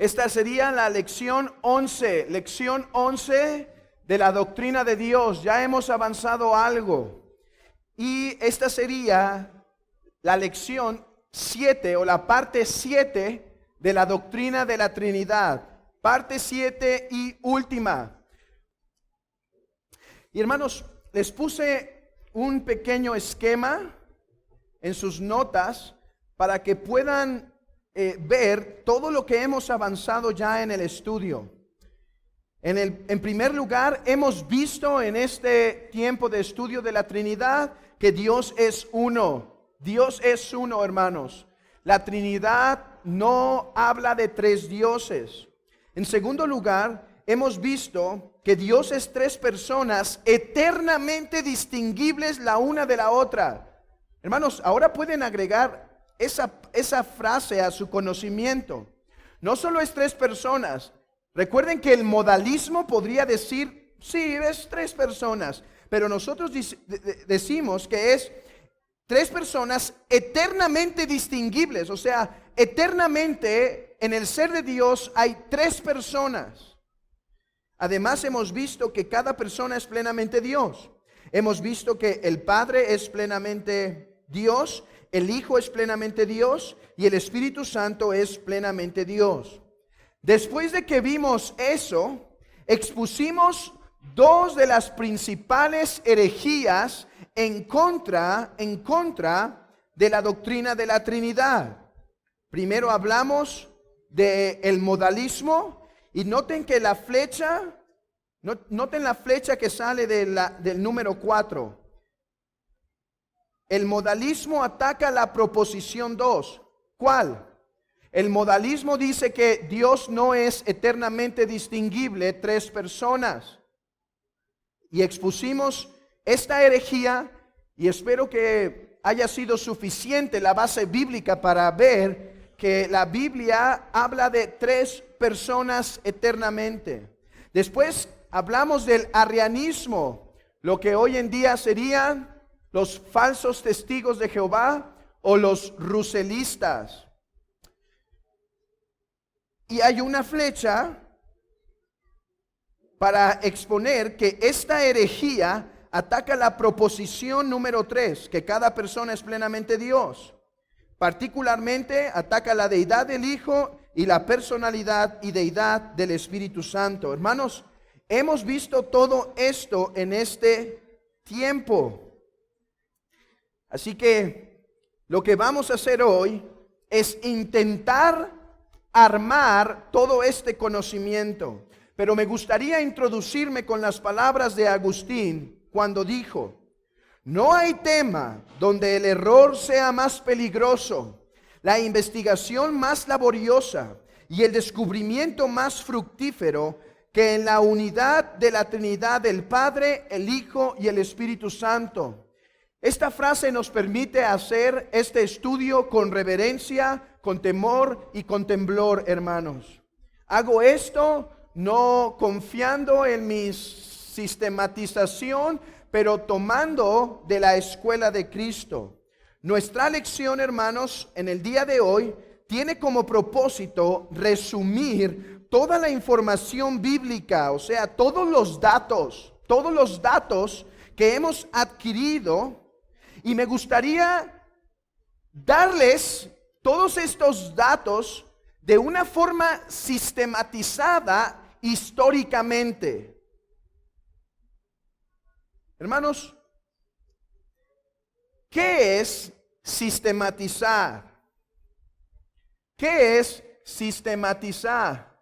Esta sería la lección 11 de la doctrina de Dios. Ya hemos avanzado algo. Y esta sería la lección 7 o la parte 7 de la doctrina de la Trinidad. Parte 7 y última. Y hermanos, les puse un pequeño esquema en sus notas para que puedan ver todo lo que hemos avanzado ya en el estudio. En primer lugar, hemos visto en este tiempo de estudio de la Trinidad que Dios es uno. Dios es uno, hermanos. La Trinidad no habla de tres dioses. En segundo lugar, hemos visto que Dios es tres personas eternamente distinguibles la una de la otra. Hermanos, ahora pueden agregar esa frase a su conocimiento. No solo es tres personas. Recuerden que el modalismo podría decir, sí, es tres personas, pero nosotros decimos que es tres personas eternamente distinguibles, o sea, eternamente en el ser de Dios hay tres personas. Además hemos visto que cada persona es plenamente Dios. Hemos visto que el Padre es plenamente Dios, el Hijo es plenamente Dios y el Espíritu Santo es plenamente Dios. Después de que vimos eso, expusimos dos de las principales herejías en contra de la doctrina de la Trinidad. Primero hablamos del modalismo y noten que la flecha, noten la flecha que sale del número 4. El modalismo ataca la proposición 2. ¿Cuál? El modalismo dice que Dios no es eternamente distinguible tres personas. Y expusimos esta herejía y espero que haya sido suficiente la base bíblica para ver que la Biblia habla de tres personas eternamente. Después hablamos del arrianismo, lo que hoy en día serían los falsos testigos de Jehová o los ruselistas. Y hay una flecha para exponer que esta herejía ataca la proposición número 3, que cada persona es plenamente Dios. Particularmente ataca la deidad del Hijo y la personalidad y deidad del Espíritu Santo. Hermanos, hemos visto todo esto en este tiempo. Así que lo que vamos a hacer hoy es intentar armar todo este conocimiento. Pero me gustaría introducirme con las palabras de Agustín cuando dijo: no hay tema donde el error sea más peligroso, la investigación más laboriosa y el descubrimiento más fructífero que en la unidad de la Trinidad del Padre, el Hijo y el Espíritu Santo. Esta frase nos permite hacer este estudio con reverencia, con temor y con temblor, hermanos. Hago esto no confiando en mi sistematización, pero tomando de la escuela de Cristo. Nuestra lección, hermanos, en el día de hoy tiene como propósito resumir toda la información bíblica, o sea, todos los datos que hemos adquirido. Y me gustaría darles todos estos datos de una forma sistematizada históricamente. Hermanos, ¿qué es sistematizar? ¿Qué es sistematizar?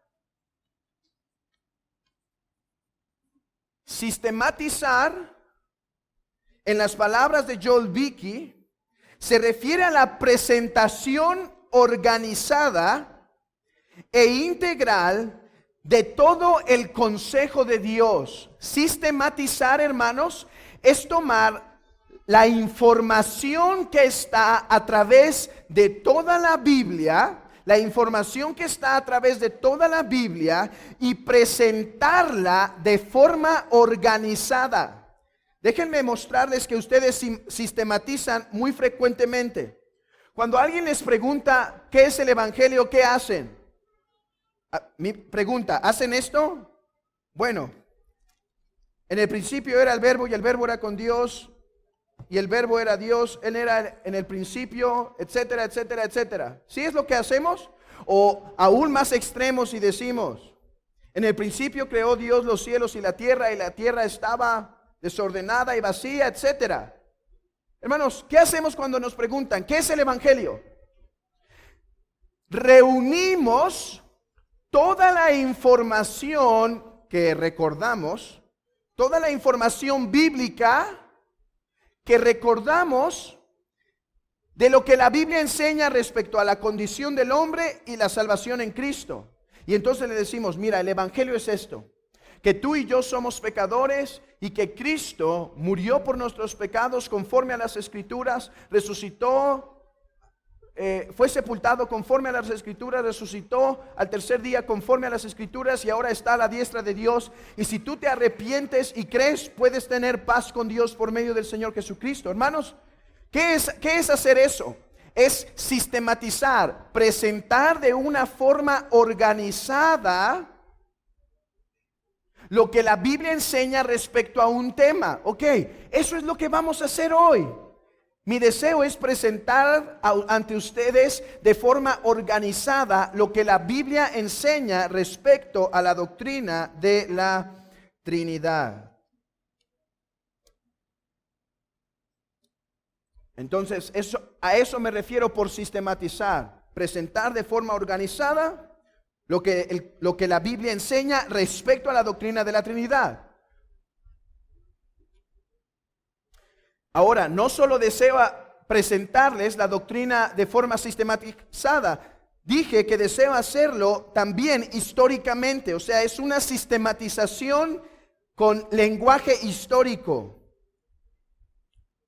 Sistematizar, en las palabras de Joel Beeke, se refiere a la presentación organizada e integral de todo el consejo de Dios. Sistematizar, hermanos, es tomar la información que está a través de toda la Biblia, y presentarla de forma organizada. Déjenme mostrarles que ustedes sistematizan muy frecuentemente. Cuando alguien les pregunta qué es el evangelio, ¿qué hacen? Mi pregunta, ¿hacen esto? Bueno, en el principio era el verbo y el verbo era con Dios y el verbo era Dios, Él era en el principio, etcétera, etcétera, etcétera. ¿Sí es lo que hacemos? O aún más extremos y decimos, en el principio creó Dios los cielos y la tierra estaba desordenada y vacía, etcétera. Hermanos, ¿qué hacemos cuando nos preguntan qué es el evangelio? Reunimos toda la información que recordamos, toda la información bíblica que recordamos de lo que la Biblia enseña respecto a la condición del hombre y la salvación en Cristo. Y entonces le decimos, mira, el evangelio es esto, que tú y yo somos pecadores y que Cristo murió por nuestros pecados conforme a las Escrituras, resucitó, fue sepultado conforme a las Escrituras, resucitó al tercer día conforme a las Escrituras y ahora está a la diestra de Dios. Y si tú te arrepientes y crees, puedes tener paz con Dios por medio del Señor Jesucristo. Hermanos, ¿qué es hacer eso? Es sistematizar, presentar de una forma organizada lo que la Biblia enseña respecto a un tema. Ok, eso es lo que vamos a hacer hoy. Mi deseo es presentar ante ustedes de forma organizada lo que la Biblia enseña respecto a la doctrina de la Trinidad. Entonces, a eso me refiero por sistematizar, presentar de forma organizada lo que la Biblia enseña respecto a la doctrina de la Trinidad. Ahora, no solo deseo presentarles la doctrina de forma sistematizada, dije que deseo hacerlo también históricamente, o sea, es una sistematización con lenguaje histórico.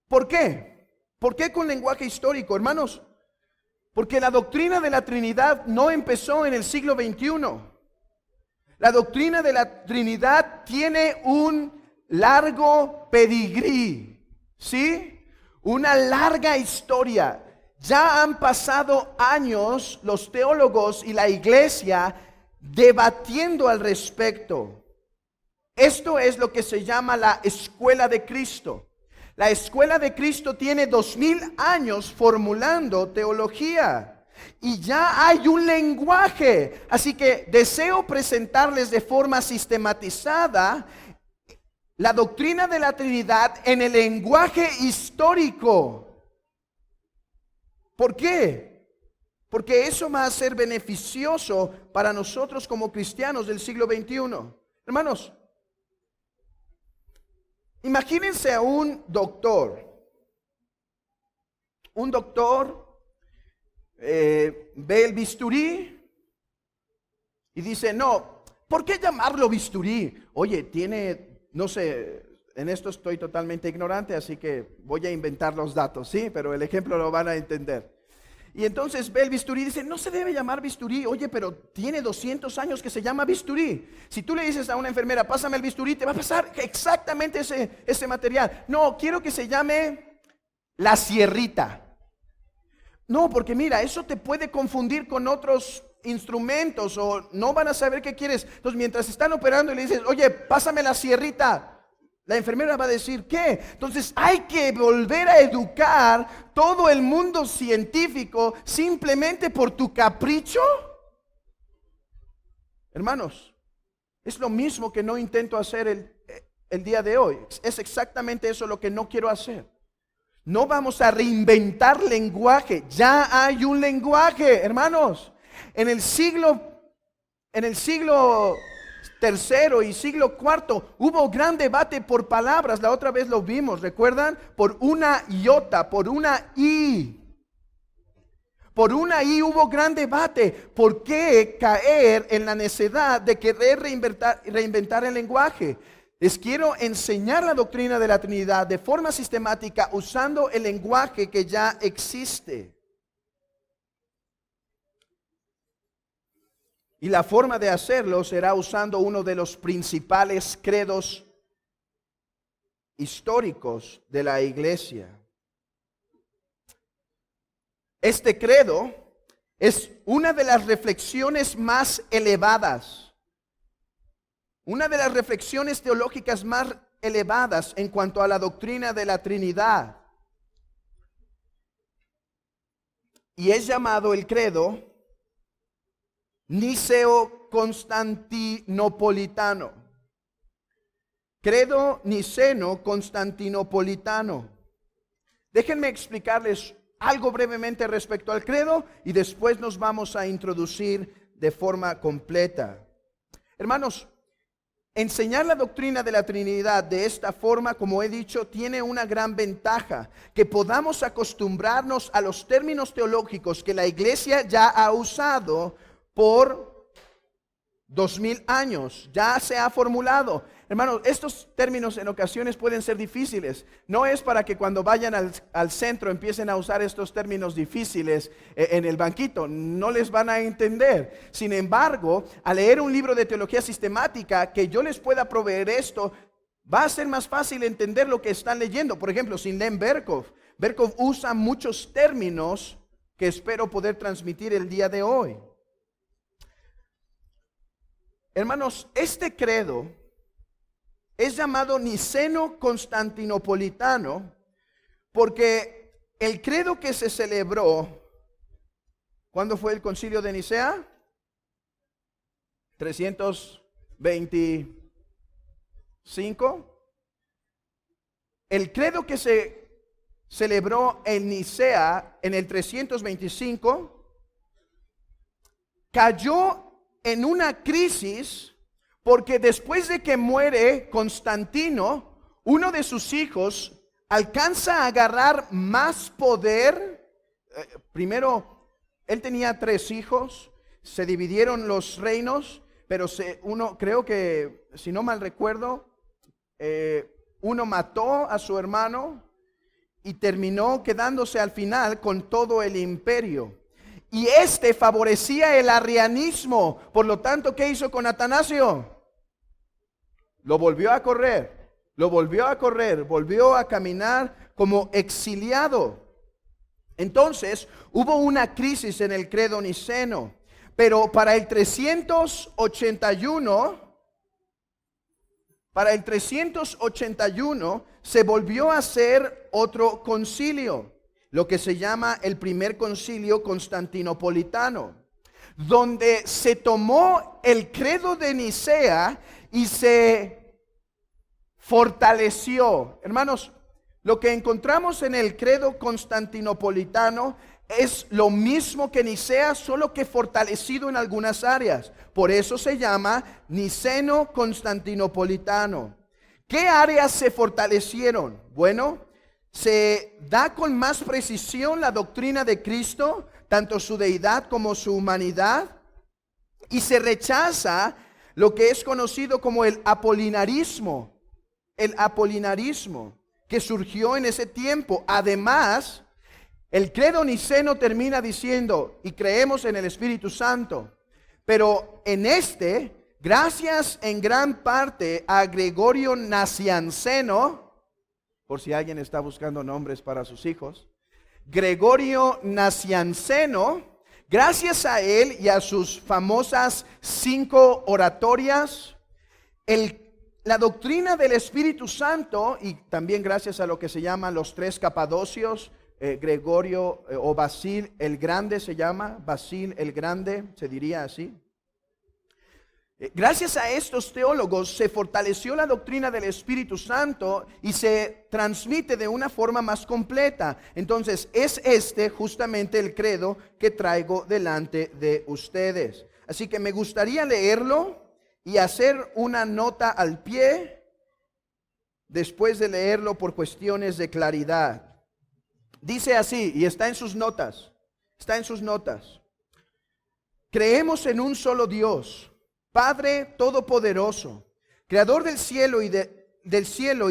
¿Por qué? ¿Por qué con lenguaje histórico, hermanos? Porque la doctrina de la Trinidad no empezó en el siglo XXI. La doctrina de la Trinidad tiene un largo pedigrí. ¿Sí? Una larga historia. Ya han pasado años los teólogos y la iglesia debatiendo al respecto. Esto es lo que se llama la escuela de Cristo. La escuela de Cristo tiene 2000 años formulando teología. Y ya hay un lenguaje. Así que deseo presentarles de forma sistematizada la doctrina de la Trinidad en el lenguaje histórico. ¿Por qué? Porque eso va a ser beneficioso para nosotros como cristianos del siglo XXI. Hermanos, imagínense a un doctor. Un doctor ve el bisturí y dice, no, ¿por qué llamarlo bisturí? Oye, tiene... No sé, en esto estoy totalmente ignorante, así que voy a inventar los datos, ¿sí? Pero el ejemplo lo van a entender. Y entonces ve el bisturí y dice, no se debe llamar bisturí. Oye, pero tiene 200 años que se llama bisturí. Si tú le dices a una enfermera, pásame el bisturí, te va a pasar exactamente ese material. No, quiero que se llame la sierrita. No, porque mira, eso te puede confundir con otros instrumentos o no van a saber qué quieres. Entonces, mientras están operando y le dices, oye, pásame la sierrita, la enfermera va a decir, ¿qué? Entonces, hay que volver a educar todo el mundo científico simplemente por tu capricho. Hermanos, es lo mismo que no intento hacer el día de hoy. Es exactamente eso lo que no quiero hacer. No vamos a reinventar lenguaje. Ya hay un lenguaje, hermanos. En el siglo tercero y siglo cuarto hubo gran debate por palabras. La otra vez lo vimos, ¿recuerdan? Por una iota, por una i. Por una i hubo gran debate. ¿Por qué caer en la necedad de querer reinventar el lenguaje? Les quiero enseñar la doctrina de la Trinidad de forma sistemática usando el lenguaje que ya existe. Y la forma de hacerlo será usando uno de los principales credos históricos de la iglesia. Este credo Es una de las reflexiones más elevadas, una de las reflexiones teológicas más elevadas en cuanto a la doctrina de la Trinidad. Y es llamado el credo niceo-constantinopolitano. Credo niceno-constantinopolitano. Déjenme explicarles algo brevemente respecto al credo y después nos vamos a introducir de forma completa. Hermanos, enseñar la doctrina de la Trinidad de esta forma, como he dicho, tiene una gran ventaja, que podamos acostumbrarnos a los términos teológicos que la iglesia ya ha usado por 2000 años, ya se ha formulado. Hermanos, estos términos en ocasiones pueden ser difíciles. No es para que cuando vayan al centro empiecen a usar estos términos difíciles en el banquito. No les van a entender. Sin embargo, al leer un libro de teología sistemática que yo les pueda proveer esto, va a ser más fácil entender lo que están leyendo. Por ejemplo, si leen Berkov usa muchos términos que espero poder transmitir el día de hoy. Hermanos, este credo es llamado niceno-constantinopolitano porque el credo que se celebró, ¿cuándo fue el concilio de Nicea? 325. El credo que se celebró en Nicea en el 325 cayó en una crisis porque después de que muere Constantino, uno de sus hijos alcanza a agarrar más poder. Primero, él tenía 3 hijos, se dividieron los reinos, pero uno, creo que, si no mal recuerdo, uno mató a su hermano y terminó quedándose al final con todo el imperio. Y este favorecía el arrianismo. Por lo tanto, ¿qué hizo con Atanasio? Lo volvió a correr, volvió a caminar como exiliado. Entonces, hubo una crisis en el credo niceno. Pero para el 381, se volvió a hacer otro concilio, lo que se llama el primer concilio constantinopolitano, donde se tomó el credo de Nicea y se fortaleció. Hermanos, lo que encontramos en el credo constantinopolitano es lo mismo que Nicea, solo que fortalecido en algunas áreas. Por eso se llama niceno-constantinopolitano. ¿Qué áreas se fortalecieron? Bueno, se da con más precisión la doctrina de Cristo, tanto su deidad como su humanidad, y se rechaza lo que es conocido como el apolinarismo que surgió en ese tiempo. Además, el credo niceno termina diciendo, y creemos en el Espíritu Santo, pero en gracias en gran parte a Gregorio Nacianceno, por si alguien está buscando nombres para sus hijos, Gregorio Nacianceno, gracias a él y a sus famosas 5 oratorias, la doctrina del Espíritu Santo, y también gracias a lo que se llaman los 3 capadocios, Gregorio o Basil el Grande se llama, Basil el Grande, se diría así. Gracias a estos teólogos se fortaleció la doctrina del Espíritu Santo y se transmite de una forma más completa. Entonces es justamente el credo que traigo delante de ustedes. Así que me gustaría leerlo y hacer una nota al pie después de leerlo por cuestiones de claridad. Dice así, y está en sus notas. Creemos en un solo Dios, Padre Todopoderoso, Creador del cielo y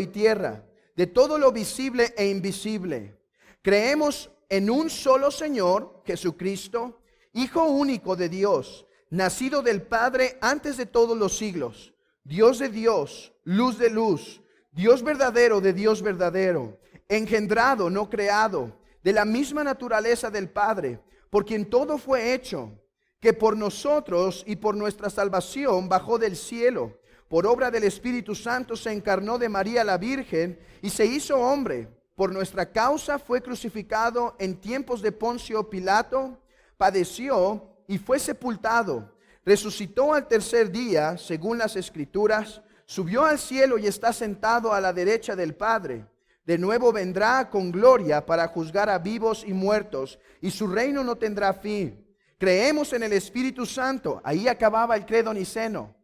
tierra, de todo lo visible e invisible. Creemos en un solo Señor, Jesucristo, Hijo único de Dios, nacido del Padre antes de todos los siglos, Dios de Dios, luz de luz, Dios verdadero de Dios verdadero, engendrado, no creado, de la misma naturaleza del Padre, por quien todo fue hecho, que por nosotros y por nuestra salvación bajó del cielo. Por obra del Espíritu Santo se encarnó de María la Virgen y se hizo hombre. Por nuestra causa fue crucificado en tiempos de Poncio Pilato, padeció y fue sepultado. Resucitó al tercer día, según las Escrituras, subió al cielo y está sentado a la derecha del Padre. De nuevo vendrá con gloria para juzgar a vivos y muertos, y su reino no tendrá fin. Creemos en el Espíritu Santo. Ahí acababa el credo niceno.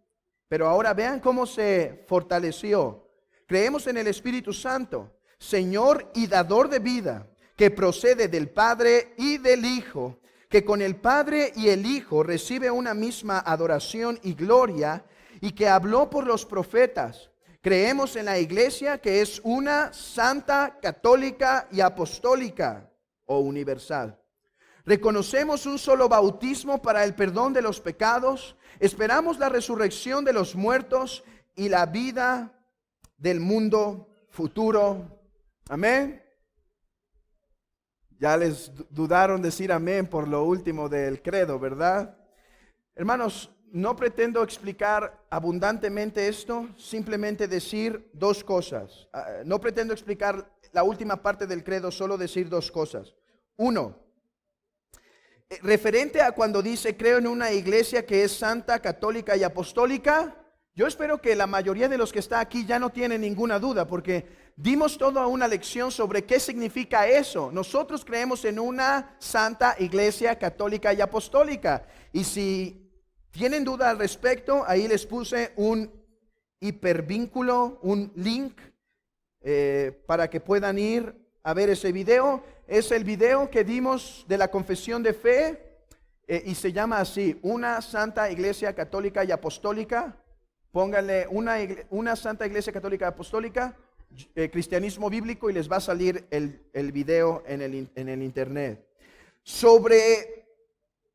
Pero ahora vean cómo se fortaleció. Creemos en el Espíritu Santo, Señor y dador de vida, que procede del Padre y del Hijo, que con el Padre y el Hijo recibe una misma adoración y gloria, y que habló por los profetas. Creemos en la iglesia, que es una, santa, católica y apostólica o universal. Reconocemos un solo bautismo para el perdón de los pecados. Esperamos la resurrección de los muertos y la vida del mundo futuro. Amén. Ya les dudaron decir amén por lo último del credo, ¿verdad? Hermanos, no pretendo explicar abundantemente esto, simplemente decir dos cosas. No pretendo explicar la última parte del credo, solo decir dos cosas. Uno, referente a cuando dice creo en una iglesia que es santa, católica y apostólica, yo espero que la mayoría de los que está aquí ya no tienen ninguna duda, porque dimos toda una lección sobre qué significa eso. Nosotros creemos en una santa iglesia católica y apostólica. Y si tienen duda al respecto, ahí les puse un hipervínculo, un link para que puedan ir a ver ese video. Es el video que dimos de la confesión de fe y se llama así, una santa iglesia católica y apostólica. Pónganle una santa iglesia católica y apostólica, cristianismo bíblico, y les va a salir el video en el internet.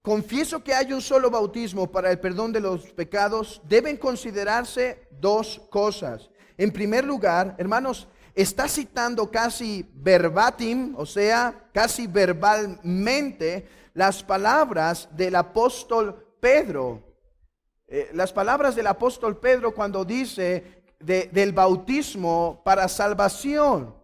Confieso que hay un solo bautismo para el perdón de los pecados. Deben considerarse dos cosas. En primer lugar, hermanos, está citando casi verbatim, o sea, casi verbalmente, las palabras del apóstol Pedro. Las palabras del apóstol Pedro cuando dice del bautismo para salvación.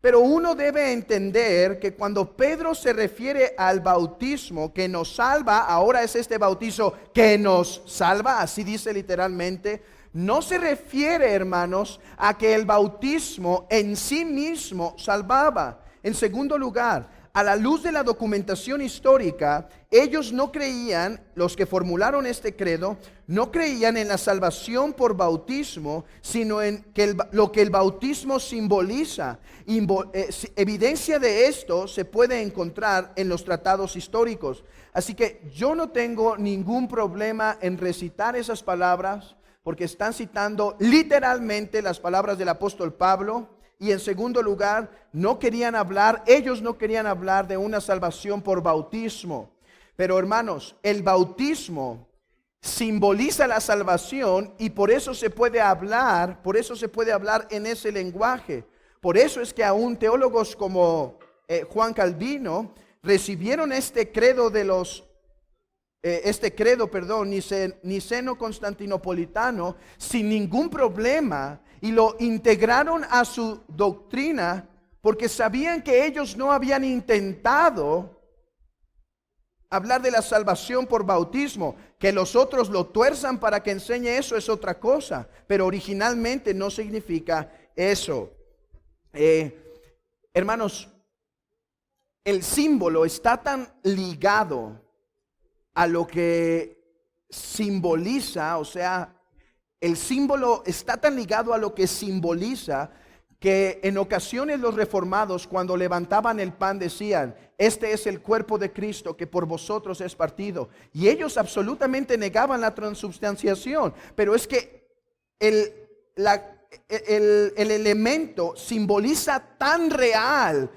Pero uno debe entender que cuando Pedro se refiere al bautismo que nos salva, ahora es este bautizo que nos salva, así dice literalmente, no se refiere, hermanos, a que el bautismo en sí mismo salvaba. En segundo lugar, a la luz de la documentación histórica, ellos no creían, los que formularon este credo, no creían en la salvación por bautismo, sino en lo que el bautismo simboliza. Evidencia de esto se puede encontrar en los tratados históricos. Así que yo no tengo ningún problema en recitar esas palabras, porque están citando literalmente las palabras del apóstol Pablo. Y en segundo lugar, ellos no querían hablar de una salvación por bautismo. Pero hermanos, el bautismo simboliza la salvación y por eso se puede hablar en ese lenguaje. Por eso es que aún teólogos como Juan Calvino recibieron este credo niceno-constantinopolitano sin ningún problema y lo integraron a su doctrina porque sabían que ellos no habían intentado hablar de la salvación por bautismo. Que los otros lo tuerzan para que enseñe eso es otra cosa, pero originalmente no significa eso. Hermanos, el símbolo está tan ligado a lo que simboliza, o sea, el símbolo está tan ligado a lo que simboliza que en ocasiones los reformados cuando levantaban el pan decían, este es el cuerpo de Cristo que por vosotros es partido. Y ellos absolutamente negaban la transubstanciación, pero es que el elemento simboliza tan real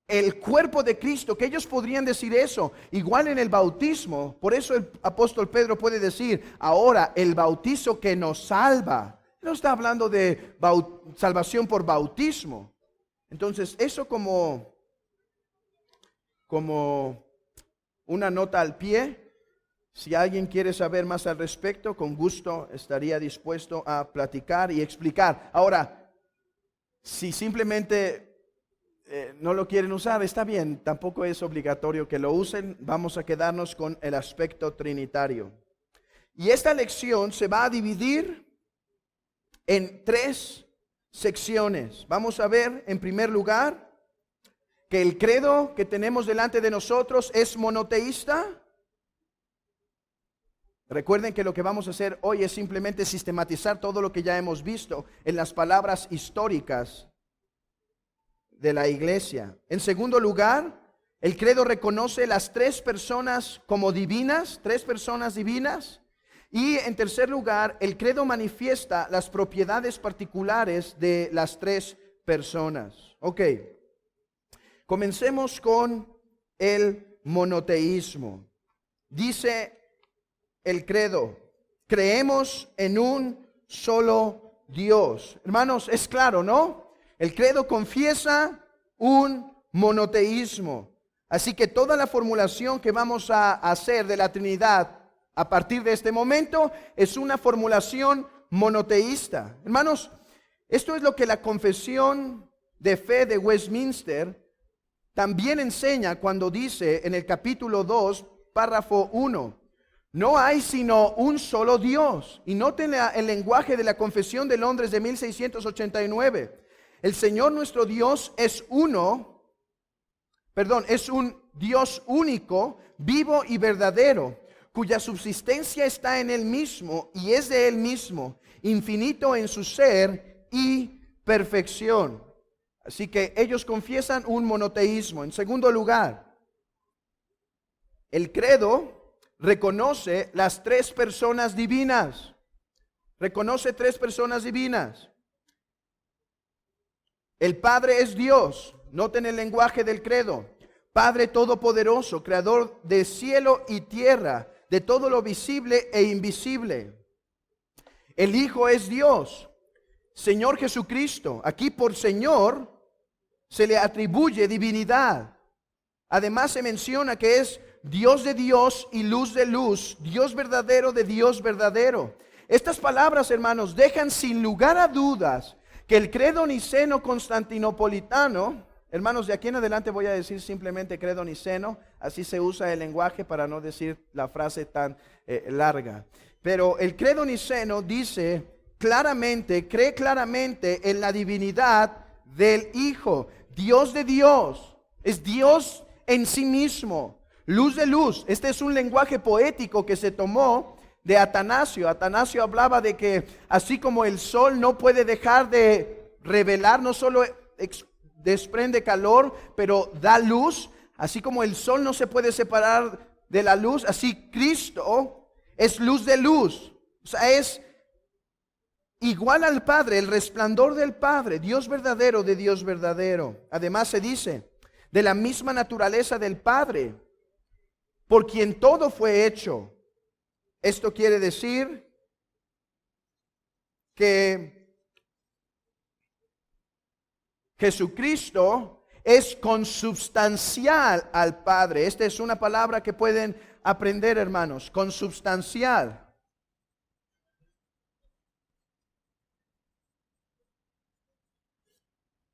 el cuerpo de Cristo, que ellos podrían decir eso. Igual en el bautismo. Por eso el apóstol Pedro puede decir, ahora el bautizo que nos salva. No está hablando de salvación por bautismo. Entonces, eso como como una nota al pie. Si alguien quiere saber más al respecto, con gusto estaría dispuesto a platicar y explicar. Ahora, si simplemente no lo quieren usar, está bien, tampoco es obligatorio que lo usen. Vamos a quedarnos con el aspecto trinitario. Y esta lección se va a dividir en 3 secciones. Vamos a ver, en primer lugar, que el credo que tenemos delante de nosotros es monoteísta. Recuerden que lo que vamos a hacer hoy es simplemente sistematizar todo lo que ya hemos visto en las palabras históricas de la iglesia. En segundo lugar, el credo reconoce las 3 personas como divinas, 3 personas divinas. Y en tercer lugar, el credo manifiesta las propiedades particulares de las 3 personas. Ok, comencemos con el monoteísmo. Dice el credo: creemos en un solo Dios. Hermanos, es claro, ¿no? El credo confiesa un monoteísmo. Así que toda la formulación que vamos a hacer de la Trinidad a partir de este momento es una formulación monoteísta. Hermanos, esto es lo que la Confesión de Fe de Westminster también enseña cuando dice en el capítulo 2, párrafo 1: no hay sino un solo Dios. Y noten el lenguaje de la Confesión de Londres de 1689. El Señor nuestro Dios es es un Dios único, vivo y verdadero, cuya subsistencia está en Él mismo y es de Él mismo, infinito en su ser y perfección. Así que ellos confiesan un monoteísmo. En segundo lugar, el credo reconoce las 3 personas divinas. Reconoce 3 personas divinas. El Padre es Dios. Noten el lenguaje del credo: Padre todopoderoso, creador de cielo y tierra, de todo lo visible e invisible. El Hijo es Dios, Señor Jesucristo. Aquí por Señor se le atribuye divinidad. Además se menciona que es Dios de Dios y luz de luz, Dios verdadero de Dios verdadero. Estas palabras, hermanos, dejan sin lugar a dudas que el credo niceno constantinopolitano, hermanos, de aquí en adelante voy a decir simplemente credo niceno, así se usa el lenguaje para no decir la frase tan larga. Pero el credo niceno dice claramente, cree claramente en la divinidad del Hijo, Dios de Dios, es Dios en sí mismo, luz de luz. Este es un lenguaje poético que se tomó de Atanasio. Atanasio hablaba de que así como el sol no puede dejar de revelar, no solo desprende calor, pero da luz, así como el sol no se puede separar de la luz, así Cristo es luz de luz. O sea, es igual al Padre, el resplandor del Padre, Dios verdadero de Dios verdadero. Además se dice, de la misma naturaleza del Padre, por quien todo fue hecho. Esto quiere decir que Jesucristo es consubstancial al Padre. Esta es una palabra que pueden aprender, hermanos, consubstancial.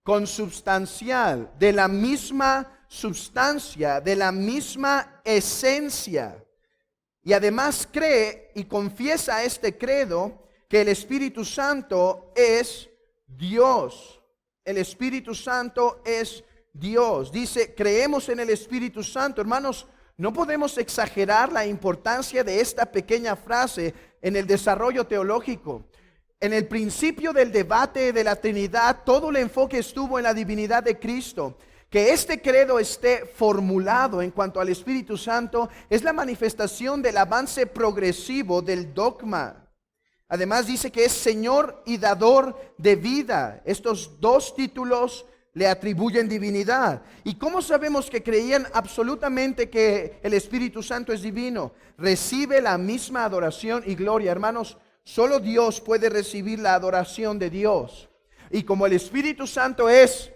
Consubstancial, de la misma substancia, de la misma esencia. Y además cree y confiesa este credo que el Espíritu Santo es Dios. El Espíritu Santo es Dios. Dice, creemos en el Espíritu Santo. Hermanos, no podemos exagerar la importancia de esta pequeña frase en el desarrollo teológico. En el principio del debate de la Trinidad, todo el enfoque estuvo en la divinidad de Cristo. Que este credo esté formulado en cuanto al Espíritu Santo es la manifestación del avance progresivo del dogma. Además dice que es Señor y dador de vida. Estos 2 títulos le atribuyen divinidad. ¿Y cómo sabemos que creían absolutamente que el Espíritu Santo es divino? Recibe la misma adoración y gloria. Hermanos, solo Dios puede recibir la adoración de Dios. Y como el Espíritu Santo es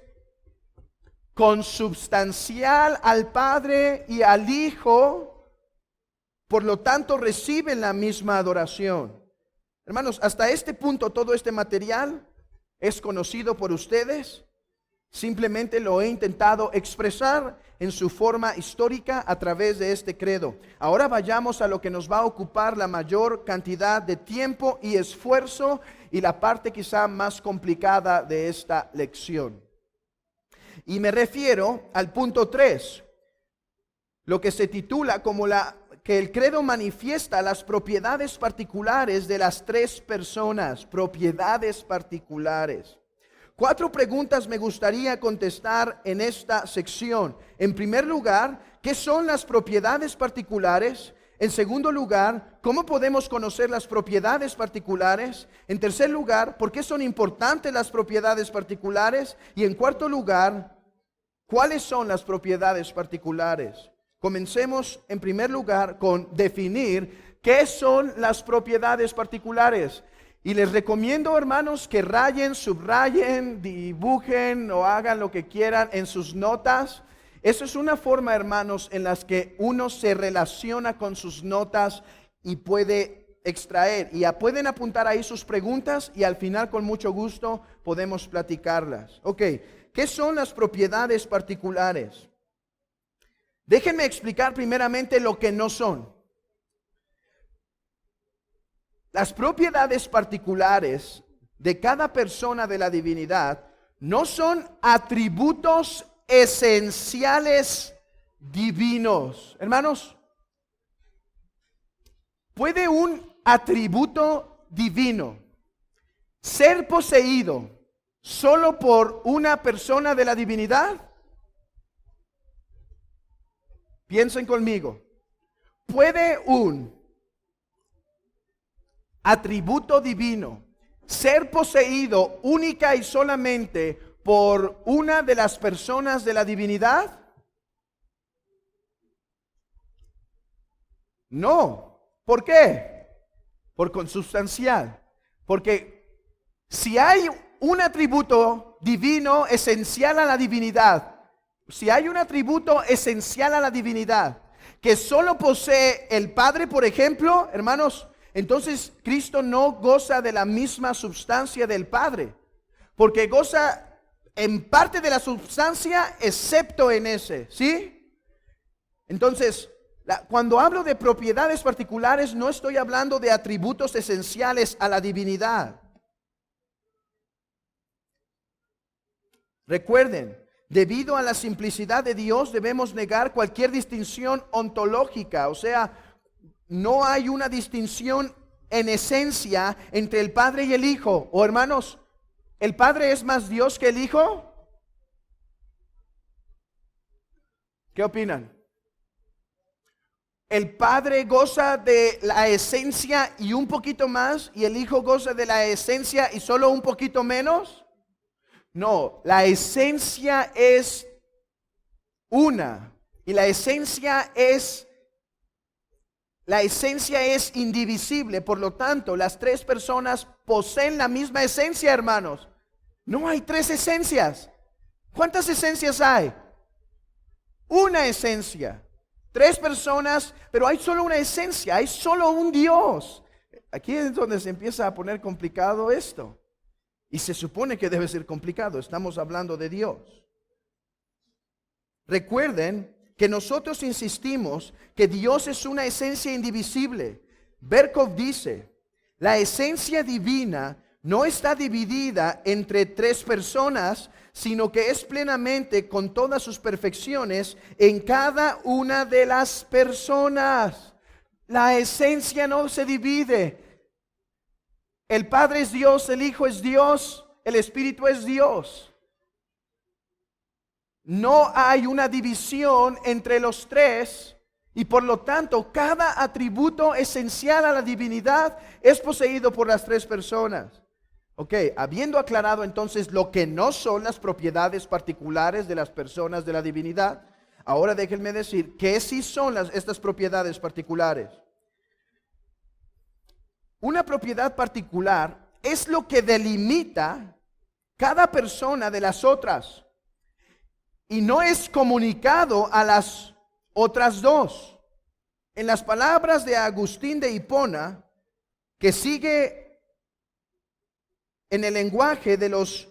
consubstancial al Padre y al Hijo, por lo tanto reciben la misma adoración. Hermanos, hasta este punto todo este material es conocido por ustedes. Simplemente lo he intentado expresar en su forma histórica a través de este credo. Ahora vayamos a lo que nos va a ocupar la mayor cantidad de tiempo y esfuerzo y la parte quizá más complicada de esta lección. Y me refiero al punto 3, lo que se titula como que el credo manifiesta las propiedades particulares de las tres personas, propiedades particulares. 4 preguntas me gustaría contestar en esta sección. En primer lugar, ¿qué son las propiedades particulares? En segundo lugar, ¿cómo podemos conocer las propiedades particulares? En tercer lugar, ¿por qué son importantes las propiedades particulares? Y en cuarto lugar, ¿cuáles son las propiedades particulares? Comencemos en primer lugar con definir qué son las propiedades particulares. Y les recomiendo, hermanos, que rayen, subrayen, dibujen o hagan lo que quieran en sus notas. Eso es una forma, hermanos, en las que uno se relaciona con sus notas y puede extraer. Y ya pueden apuntar ahí sus preguntas y al final con mucho gusto podemos platicarlas. Ok, ¿qué son las propiedades particulares? Déjenme explicar primeramente lo que no son. Las propiedades particulares de cada persona de la divinidad no son atributos esenciales divinos. Hermanos, ¿puede un atributo divino ser poseído solo por una persona de la divinidad? Piensen conmigo. ¿Puede un atributo divino ser poseído única y solamente por una de las personas de la divinidad? No. ¿Por qué? Por consubstancial. Porque si hay un atributo divino esencial a la divinidad, si hay un atributo esencial a la divinidad que solo posee el Padre, por ejemplo, hermanos, entonces Cristo no goza de la misma substancia del Padre, porque goza en parte de la substancia excepto en ese, ¿sí? Entonces, cuando hablo de propiedades particulares, no estoy hablando de atributos esenciales a la divinidad. Recuerden, debido a la simplicidad de Dios, debemos negar cualquier distinción ontológica, o sea, no hay una distinción en esencia entre el Padre y el Hijo. O hermanos, ¿el Padre es más Dios que el Hijo? ¿Qué opinan? ¿El Padre goza de la esencia y un poquito más, y el Hijo goza de la esencia y solo un poquito menos? No, la esencia es una, y la esencia es indivisible. Por lo tanto, las tres personas poseen la misma esencia, hermanos. No hay tres esencias. ¿Cuántas esencias hay? Una esencia. Tres personas, pero hay solo una esencia, hay solo un Dios. Aquí es donde se empieza a poner complicado esto. Y se supone que debe ser complicado, estamos hablando de Dios. Recuerden que nosotros insistimos que Dios es una esencia indivisible. Berkov dice, la esencia divina no está dividida entre tres personas, sino que es plenamente con todas sus perfecciones en cada una de las personas. La esencia no se divide. El Padre es Dios, el Hijo es Dios, el Espíritu es Dios. No hay una división entre los tres y por lo tanto cada atributo esencial a la divinidad es poseído por las tres personas. Ok, habiendo aclarado entonces lo que no son las propiedades particulares de las personas de la divinidad, ahora déjenme decir qué sí son estas propiedades particulares. Una propiedad particular es lo que delimita cada persona de las otras. y no es comunicado a las otras dos. En las palabras de Agustín de Hipona, que sigue en el lenguaje de los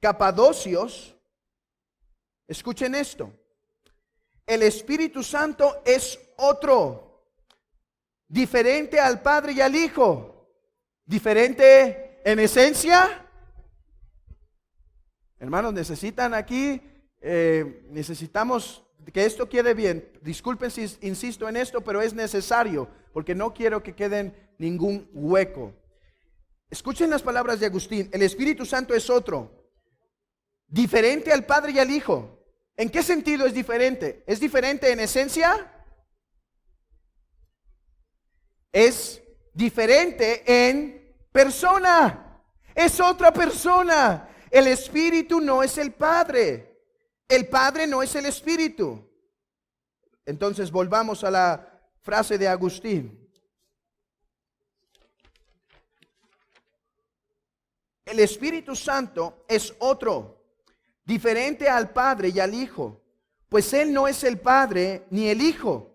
capadocios, escuchen esto: el Espíritu Santo es otro, diferente al Padre y al Hijo. ¿Diferente en esencia? Hermanos, necesitan aquí, necesitamos que esto quede bien. Disculpen si insisto en esto, pero es necesario, porque no quiero que queden ningún hueco. Escuchen las palabras de Agustín: el Espíritu Santo es otro, diferente al Padre y al Hijo. ¿En qué sentido es diferente? ¿Es diferente en esencia? Es diferente en persona. Es otra persona. El Espíritu no es el Padre. El Padre no es el Espíritu. Entonces volvamos a la frase de Agustín. El Espíritu Santo es otro, diferente al Padre y al Hijo, pues Él no es el Padre ni el Hijo.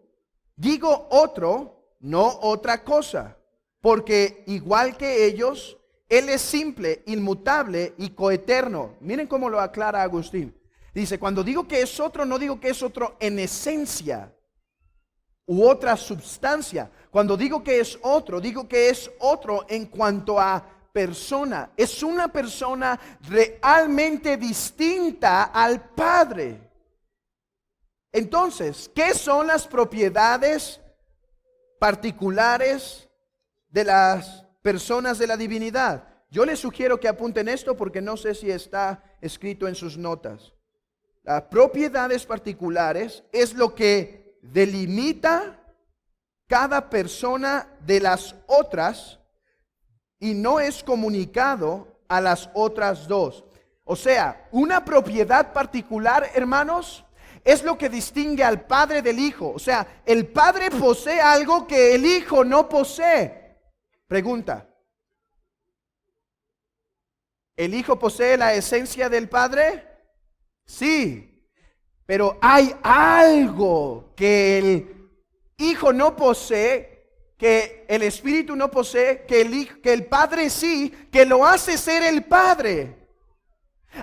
Digo otro, no otra cosa, porque igual que ellos, Él es simple, inmutable y coeterno. Miren cómo lo aclara Agustín. Dice, cuando digo que es otro, no digo que es otro en esencia u otra substancia. Cuando digo que es otro, digo que es otro en cuanto a persona. Es una persona realmente distinta al Padre. Entonces, ¿qué son las propiedades particulares de las personas de la divinidad? Yo les sugiero que apunten esto porque no sé si está escrito en sus notas. Las propiedades particulares es lo que delimita cada persona de las otras y no es comunicado a las otras dos. O sea, una propiedad particular, hermanos, es lo que distingue al Padre del Hijo. O sea, el Padre posee algo que el Hijo no posee. Pregunta: ¿el Hijo posee la esencia del Padre? Sí, pero hay algo que el Hijo no posee, que el Espíritu no posee, que el Padre sí, que lo hace ser el Padre.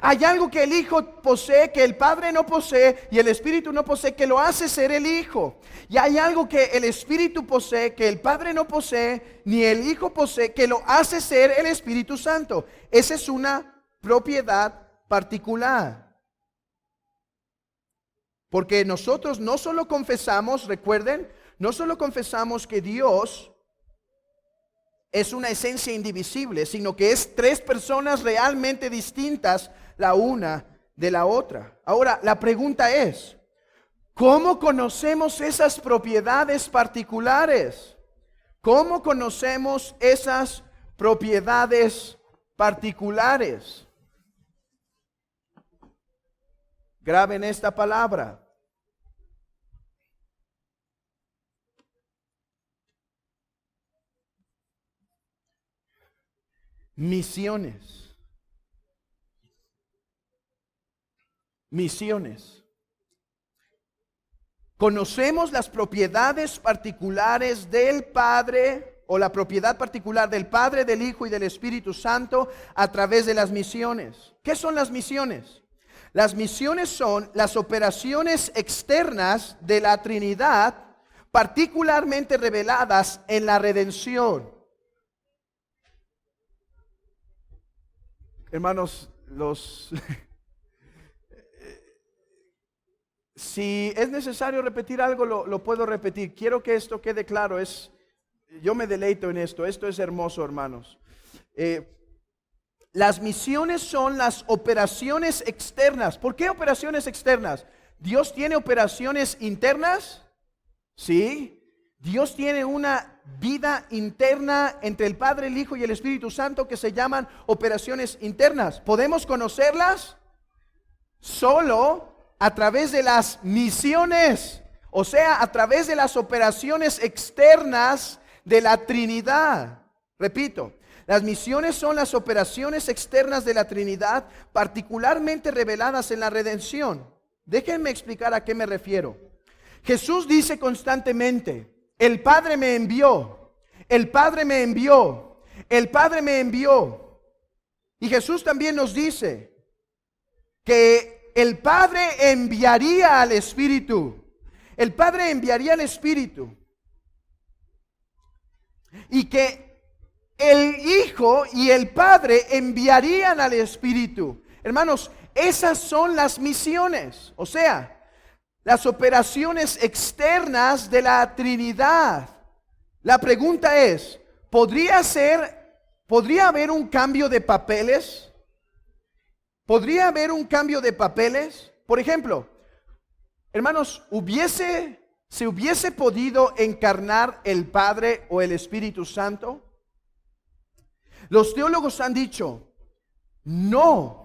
Hay algo que el Hijo posee, que el Padre no posee, y el Espíritu no posee, que lo hace ser el Hijo. Y hay algo que el Espíritu posee, que el Padre no posee, ni el Hijo posee, que lo hace ser el Espíritu Santo. Esa es una propiedad particular. Porque nosotros no solo confesamos, recuerden, no solo confesamos que Dios es una esencia indivisible, sino que es tres personas realmente distintas la una de la otra. Ahora, la pregunta es, ¿cómo conocemos esas propiedades particulares? ¿Cómo conocemos esas propiedades particulares? Graben esta palabra. Misiones. Misiones. Conocemos las propiedades particulares del Padre, o la propiedad particular del Padre, del Hijo y del Espíritu Santo a través de las misiones. ¿Qué son las misiones? Las misiones son las operaciones externas de la Trinidad, particularmente reveladas en la redención. Hermanos, si es necesario repetir algo, lo puedo repetir. Quiero que esto quede claro. Yo me deleito en esto. Esto es hermoso, hermanos. Las misiones son las operaciones externas. ¿Por qué operaciones externas? ¿Dios tiene operaciones internas? Sí. Dios tiene una vida interna entre el Padre, el Hijo y el Espíritu Santo que se llaman operaciones internas. ¿Podemos conocerlas? Solo a través de las misiones, o sea, a través de las operaciones externas de la Trinidad. Repito, las misiones son las operaciones externas de la Trinidad, particularmente reveladas en la redención. Déjenme explicar a qué me refiero. Jesús dice constantemente, el Padre me envió, el Padre me envió, el Padre me envió. Y Jesús también nos dice que el Padre enviaría al Espíritu. El Padre enviaría al Espíritu. Y que el Hijo y el Padre enviarían al Espíritu. Hermanos, esas son las misiones. O sea, las operaciones externas de la Trinidad. La pregunta es, ¿podría haber un cambio de papeles? ¿Podría haber un cambio de papeles? Por ejemplo, hermanos, ¿se hubiese podido encarnar el Padre o el Espíritu Santo? Los teólogos han dicho, no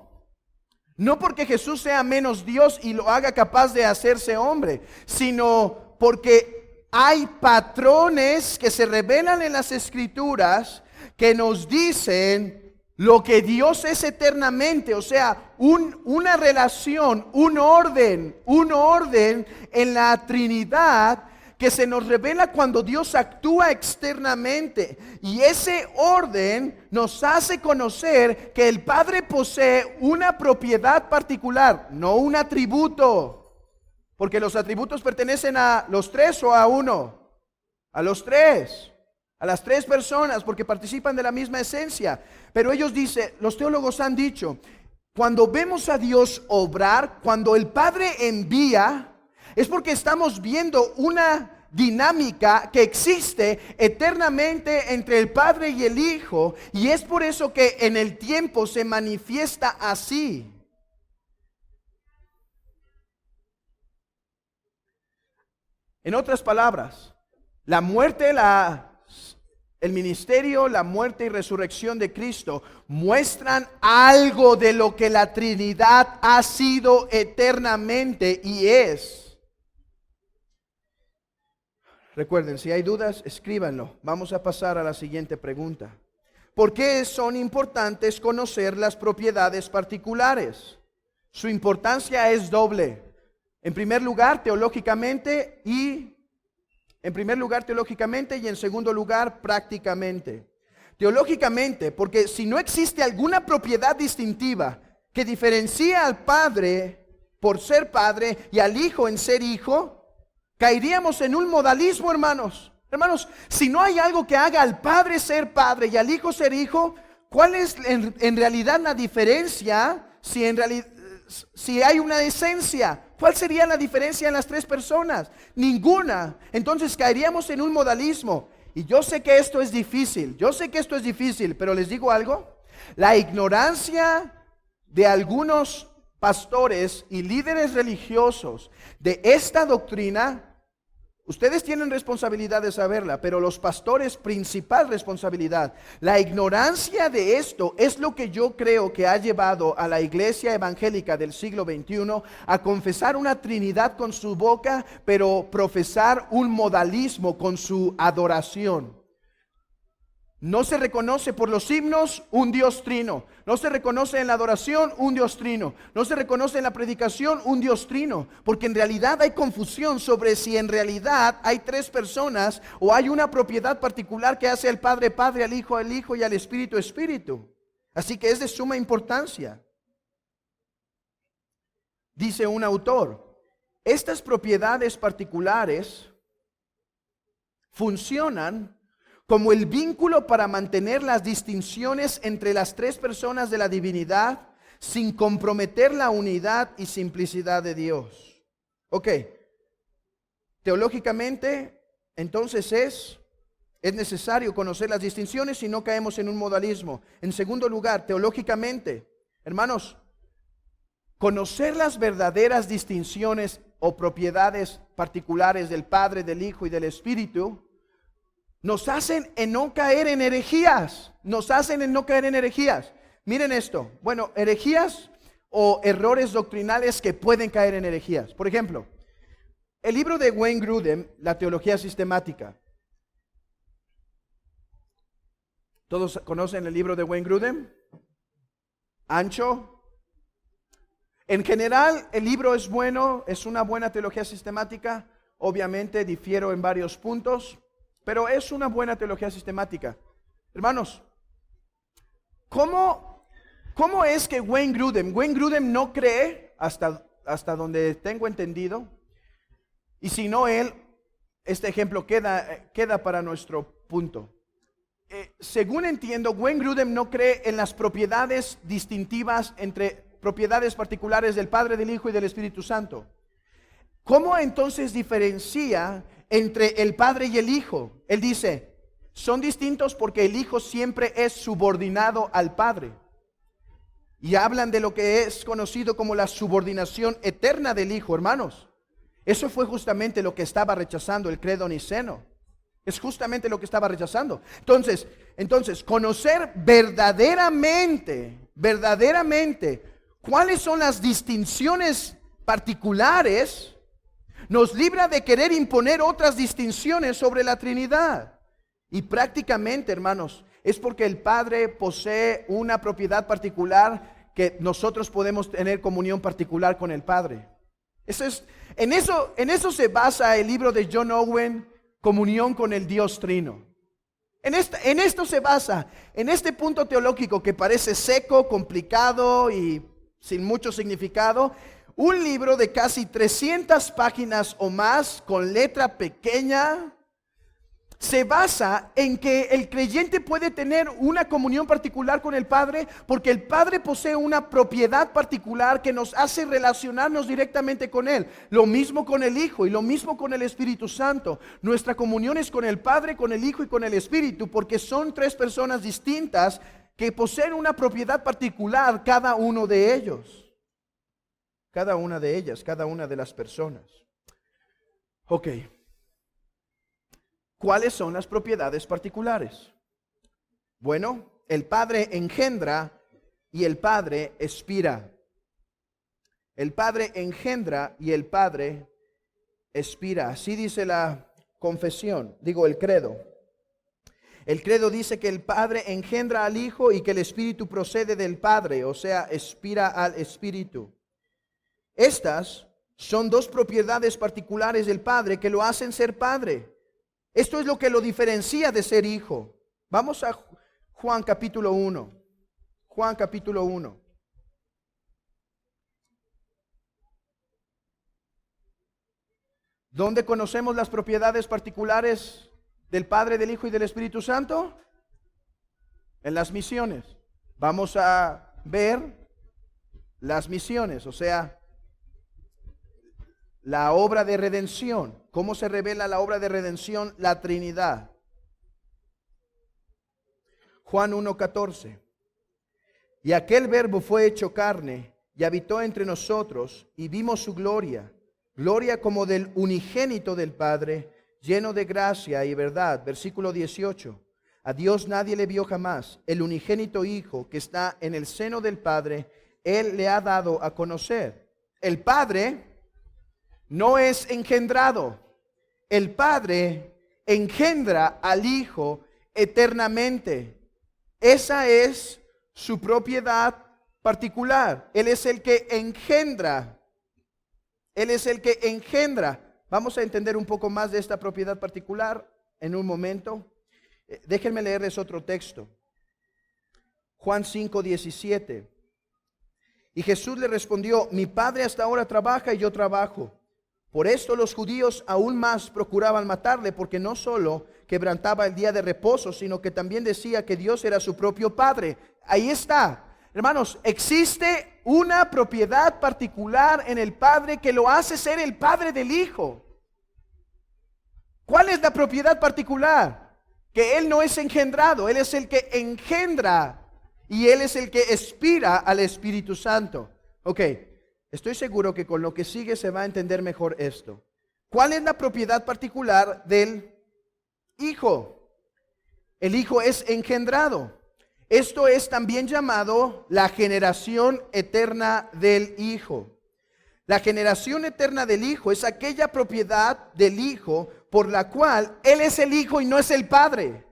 porque Jesús sea menos Dios y lo haga capaz de hacerse hombre, sino porque hay patrones que se revelan en las Escrituras que nos dicen lo que Dios es eternamente, o sea, una relación, un orden en la Trinidad que se nos revela cuando Dios actúa externamente. Y ese orden nos hace conocer que el Padre posee una propiedad particular, no un atributo, porque los atributos pertenecen a los tres o a uno, a los tres. A las tres personas, porque participan de la misma esencia. Pero ellos dicen, los teólogos han dicho, cuando vemos a Dios obrar, cuando el Padre envía, es porque estamos viendo una dinámica que existe eternamente entre el Padre y el Hijo, y es por eso que en el tiempo se manifiesta así. En otras palabras, la muerte, el ministerio, la muerte y resurrección de Cristo muestran algo de lo que la Trinidad ha sido eternamente y es. Recuerden, si hay dudas, escríbanlo. Vamos a pasar a la siguiente pregunta. ¿Por qué son importantes conocer las propiedades particulares? Su importancia es doble. En primer lugar, teológicamente y en segundo lugar, prácticamente. Teológicamente, porque si no existe alguna propiedad distintiva que diferencia al Padre por ser Padre y al Hijo en ser Hijo, caeríamos en un modalismo, hermanos. Hermanos, si no hay algo que haga al Padre ser Padre y al Hijo ser Hijo, ¿cuál es en realidad la diferencia si hay una esencia? ¿Cuál sería la diferencia en las tres personas? Ninguna. Entonces caeríamos en un modalismo. Y yo sé que esto es difícil, pero les digo algo. La ignorancia de algunos pastores y líderes religiosos de esta doctrina, ustedes tienen responsabilidad de saberla, pero los pastores, principal responsabilidad. La ignorancia de esto es lo que yo creo que ha llevado a la iglesia evangélica del siglo XXI a confesar una Trinidad con su boca, pero profesar un modalismo con su adoración. No se reconoce por los himnos un Dios trino. No se reconoce en la adoración un Dios trino. No se reconoce en la predicación un Dios trino. Porque en realidad hay confusión sobre si en realidad hay tres personas o hay una propiedad particular que hace al Padre Padre, al Hijo y al Espíritu Espíritu. Así que es de suma importancia. Dice un autor, estas propiedades particulares funcionan como el vínculo para mantener las distinciones entre las tres personas de la divinidad sin comprometer la unidad y simplicidad de Dios. Ok, teológicamente, entonces es necesario conocer las distinciones si no caemos en un modalismo. En segundo lugar, teológicamente, hermanos, conocer las verdaderas distinciones o propiedades particulares del Padre, del Hijo y del Espíritu nos hacen en no caer en herejías. Miren esto. Bueno, herejías o errores doctrinales que pueden caer en herejías. Por ejemplo, el libro de Wayne Grudem, La Teología Sistemática. ¿Todos conocen el libro de Wayne Grudem? Ancho. En general, el libro es bueno, es una buena teología sistemática. Obviamente difiero en varios puntos, pero es una buena teología sistemática. Hermanos, ¿cómo es que Wayne Grudem no cree, hasta donde tengo entendido, y si no él, este ejemplo queda para nuestro punto. Según entiendo, Wayne Grudem no cree en las propiedades distintivas entre propiedades particulares del Padre, del Hijo y del Espíritu Santo. ¿Cómo entonces diferencia entre el Padre y el Hijo? Él dice, son distintos porque el Hijo siempre es subordinado al Padre. Y hablan de lo que es conocido como la subordinación eterna del Hijo, hermanos. Eso fue justamente lo que estaba rechazando el credo niceno. Es justamente lo que estaba rechazando. Entonces, conocer verdaderamente, cuáles son las distinciones particulares, nos libra de querer imponer otras distinciones sobre la Trinidad. Y prácticamente, hermanos, es porque el Padre posee una propiedad particular que nosotros podemos tener comunión particular con el Padre. En eso se basa el libro de John Owen, Comunión con el Dios Trino. En esto se basa, en este punto teológico que parece seco, complicado y sin mucho significado. Un libro de casi 300 páginas o más, con letra pequeña, se basa en que el creyente puede tener una comunión particular con el Padre, porque el Padre posee una propiedad particular que nos hace relacionarnos directamente con Él. Lo mismo con el Hijo y lo mismo con el Espíritu Santo. Nuestra comunión es con el Padre, con el Hijo y con el Espíritu, porque son tres personas distintas que poseen una propiedad particular, cada uno de ellos. Cada una de ellas, cada una de las personas. Ok. ¿Cuáles son las propiedades particulares? Bueno, el Padre engendra y el Padre expira. El Padre engendra y el Padre expira. Así dice la confesión, el credo. El credo dice que el Padre engendra al Hijo y que el Espíritu procede del Padre, o sea, expira al Espíritu. Estas son dos propiedades particulares del Padre que lo hacen ser Padre. Esto es lo que lo diferencia de ser hijo. Vamos a Juan capítulo 1. Juan capítulo 1. ¿Dónde conocemos las propiedades particulares del Padre, del Hijo y del Espíritu Santo? En las misiones. Vamos a ver las misiones, o sea, la obra de redención. ¿Cómo se revela la obra de redención? La Trinidad. Juan 1:14. Y aquel verbo fue hecho carne y habitó entre nosotros y vimos su gloria. Gloria como del unigénito del Padre, lleno de gracia y verdad. Versículo 18. A Dios nadie le vio jamás. El unigénito Hijo que está en el seno del Padre, Él le ha dado a conocer. El Padre no es engendrado. El Padre engendra al Hijo eternamente. Esa es su propiedad particular. Él es el que engendra. Él es el que engendra. Vamos a entender un poco más de esta propiedad particular en un momento. Déjenme leerles otro texto. Juan 5:17. Y Jesús le respondió: mi Padre hasta ahora trabaja y yo trabajo. Por esto los judíos aún más procuraban matarle, porque no solo quebrantaba el día de reposo, sino que también decía que Dios era su propio Padre. Ahí está. Hermanos, existe una propiedad particular en el Padre que lo hace ser el Padre del Hijo. ¿Cuál es la propiedad particular? Que Él no es engendrado, Él es el que engendra y Él es el que expira al Espíritu Santo. Ok. Estoy seguro que con lo que sigue se va a entender mejor esto. ¿Cuál es la propiedad particular del Hijo? El Hijo es engendrado. Esto es también llamado la generación eterna del Hijo. La generación eterna del Hijo es aquella propiedad del Hijo por la cual Él es el Hijo y no es el Padre.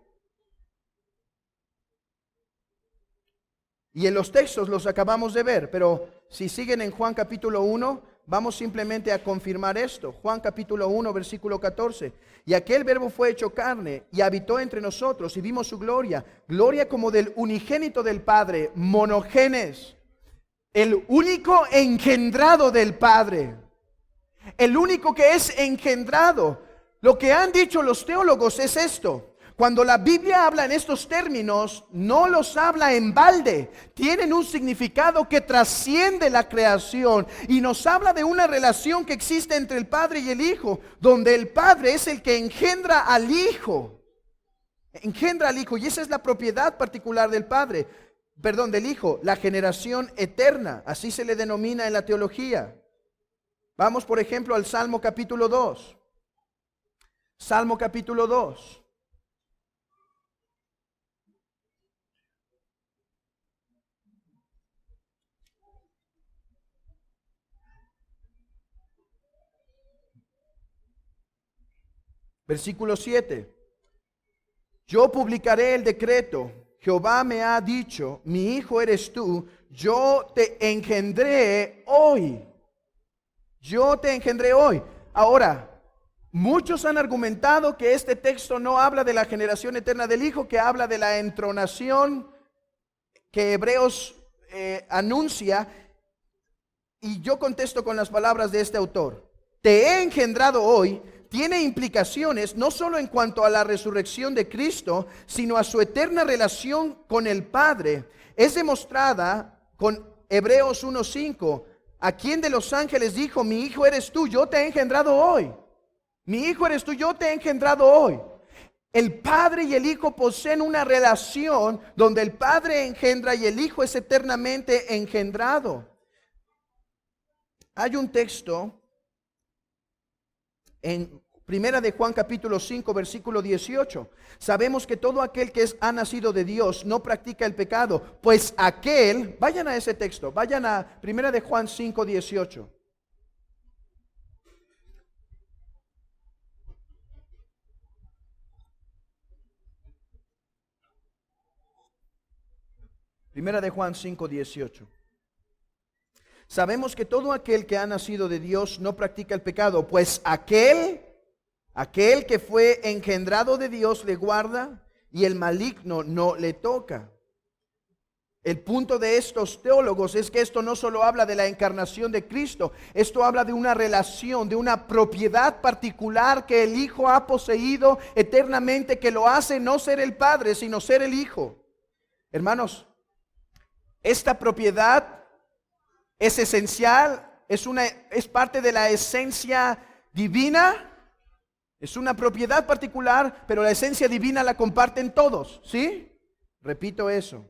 Y en los textos los acabamos de ver, pero si siguen en Juan capítulo 1, vamos simplemente a confirmar esto. Juan capítulo 1, versículo 14. Y aquel verbo fue hecho carne y habitó entre nosotros y vimos su gloria, gloria como del unigénito del Padre, monogenes, el único engendrado del Padre, el único que es engendrado. Lo que han dicho los teólogos es esto: cuando la Biblia habla en estos términos, no los habla en balde. Tienen un significado que trasciende la creación y nos habla de una relación que existe entre el Padre y el Hijo, donde el Padre es el que engendra al Hijo. Engendra al Hijo, y esa es la propiedad particular del Padre, del Hijo, la generación eterna. Así se le denomina en la teología. Vamos, por ejemplo, al Salmo capítulo 2. Salmo capítulo 2. Versículo 7. Yo publicaré el decreto. Jehová me ha dicho, mi hijo eres tú, yo te engendré hoy. Yo te engendré hoy. Ahora, muchos han argumentado que este texto no habla de la generación eterna del Hijo, que habla de la entronación que Hebreos anuncia. Y yo contesto con las palabras de este autor. Te he engendrado hoy tiene implicaciones no solo en cuanto a la resurrección de Cristo, sino a su eterna relación con el Padre. Es demostrada con Hebreos 1:5. ¿A quién de los ángeles dijo, mi hijo eres tú, yo te he engendrado hoy? Mi hijo eres tú, yo te he engendrado hoy. El Padre y el Hijo poseen una relación donde el Padre engendra y el Hijo es eternamente engendrado. Hay un texto en Primera de Juan capítulo 5 versículo 18. Sabemos que todo aquel que ha nacido de Dios no practica el pecado, pues aquel, vayan a ese texto, vayan a Primera de Juan 5, 18. Primera de Juan 5, 18. Sabemos que todo aquel que ha nacido de Dios no practica el pecado, pues aquel que fue engendrado de Dios le guarda y el maligno no le toca. El punto de estos teólogos es que esto no solo habla de la encarnación de Cristo, esto habla de una relación, de una propiedad particular que el Hijo ha poseído eternamente, que lo hace no ser el Padre, sino ser el Hijo. Hermanos, esta propiedad es esencial, es parte de la esencia divina. Es una propiedad particular, pero la esencia divina la comparten todos, ¿sí? Repito eso.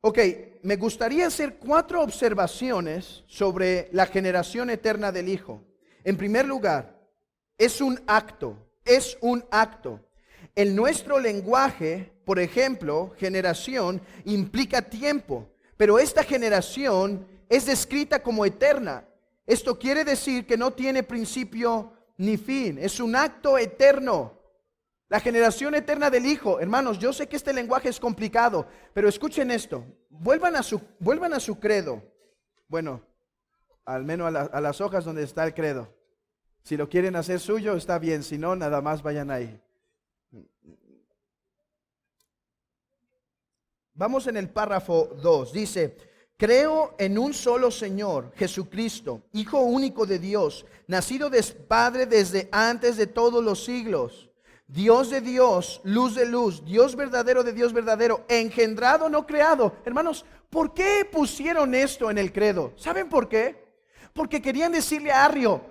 Ok, me gustaría hacer 4 observaciones sobre la generación eterna del Hijo. En primer lugar, es un acto. En nuestro lenguaje, por ejemplo, generación implica tiempo, pero esta generación es descrita como eterna. Esto quiere decir que no tiene principio ni fin, es un acto eterno. La generación eterna del Hijo. Hermanos, yo sé que este lenguaje es complicado, pero escuchen esto. Vuelvan a su credo. Bueno, al menos a las hojas donde está el credo. Si lo quieren hacer suyo, está bien. Si no, nada más vayan ahí. Vamos en el párrafo 2. Dice: creo en un solo Señor, Jesucristo, Hijo único de Dios, nacido de Padre desde antes de todos los siglos, Dios de Dios, luz de luz, Dios verdadero de Dios verdadero, engendrado, no creado. Hermanos, ¿por qué pusieron esto en el credo? ¿Saben por qué? Porque querían decirle a Arrio,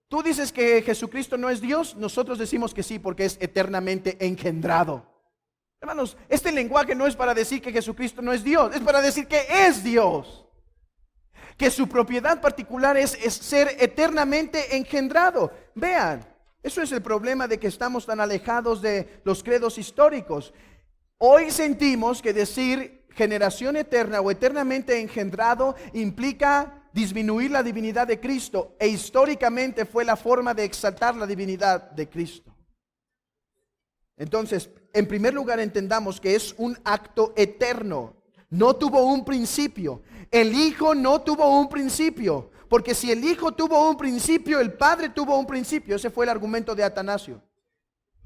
tú dices que Jesucristo no es Dios, nosotros decimos que sí, porque es eternamente engendrado. Hermanos, este lenguaje no es para decir que Jesucristo no es Dios, es para decir que es Dios. Que su propiedad particular es ser eternamente engendrado. Vean, eso es el problema de que estamos tan alejados de los credos históricos. Hoy sentimos que decir generación eterna o eternamente engendrado implica disminuir la divinidad de Cristo, e históricamente fue la forma de exaltar la divinidad de Cristo. Entonces, en primer lugar, entendamos que es un acto eterno. no tuvo un principio. El Hijo no tuvo un principio. Porque si el Hijo tuvo un principio, el Padre tuvo un principio. Ese fue el argumento de Atanasio.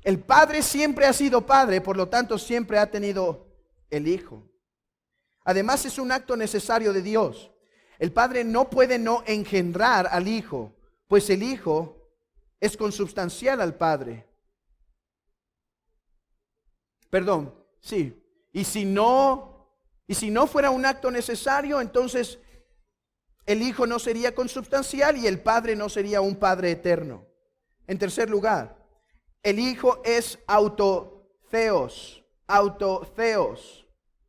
El Padre siempre ha sido Padre, por lo tanto siempre ha tenido el Hijo. Además es un acto necesario de Dios. El Padre no puede no engendrar al Hijo, pues el Hijo es consubstancial al Padre. Perdón, sí. Y si no fuera un acto necesario, entonces el Hijo no sería consubstancial y el Padre no sería un Padre eterno. En tercer lugar, el Hijo es autotheos.